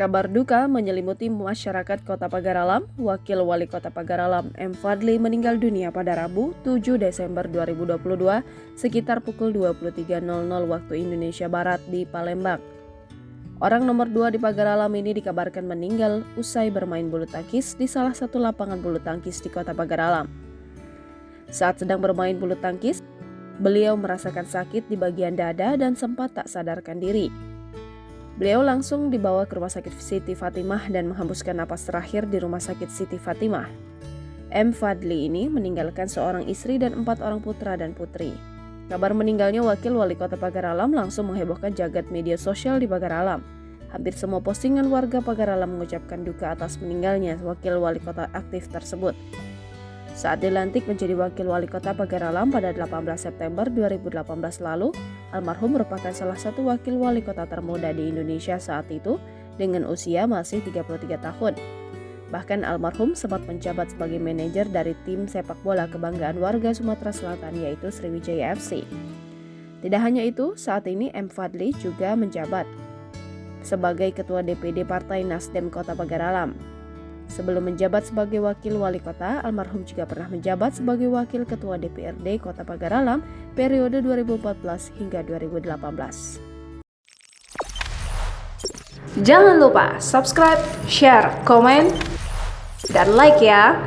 Kabar duka menyelimuti masyarakat Kota Pagar Alam. Wakil Wali Kota Pagar Alam, M. Fadli, meninggal dunia pada Rabu, 7 Desember 2022 sekitar pukul 23.00 waktu Indonesia Barat di Palembang. Orang nomor 2 di Pagar Alam ini dikabarkan meninggal usai bermain bulu tangkis di salah satu lapangan bulu tangkis di Kota Pagar Alam. Saat sedang bermain bulu tangkis, beliau merasakan sakit di bagian dada dan sempat tak sadarkan diri. Beliau langsung dibawa ke Rumah Sakit Siti Fatimah dan menghembuskan napas terakhir di Rumah Sakit Siti Fatimah. M. Fadli ini meninggalkan seorang istri dan 4 orang putra dan putri. Kabar meninggalnya Wakil Wali Kota Pagar Alam langsung menghebohkan jagat media sosial di Pagar Alam. Hampir semua postingan warga Pagar Alam mengucapkan duka atas meninggalnya Wakil Wali Kota aktif tersebut. Saat dilantik menjadi Wakil Wali Kota Pagar Alam pada 18 September 2018 lalu, almarhum merupakan salah satu Wakil Wali Kota termuda di Indonesia saat itu dengan usia masih 33 tahun. Bahkan almarhum sempat menjabat sebagai manajer dari tim sepak bola kebanggaan warga Sumatera Selatan yaitu Sriwijaya FC. Tidak hanya itu, saat ini M. Fadli juga menjabat sebagai Ketua DPD Partai Nasdem Kota Pagar Alam. Sebelum menjabat sebagai Wakil Wali Kota, almarhum juga pernah menjabat sebagai Wakil Ketua DPRD Kota Pagar Alam periode 2014 hingga 2018. Jangan lupa subscribe, share, komen, dan like ya!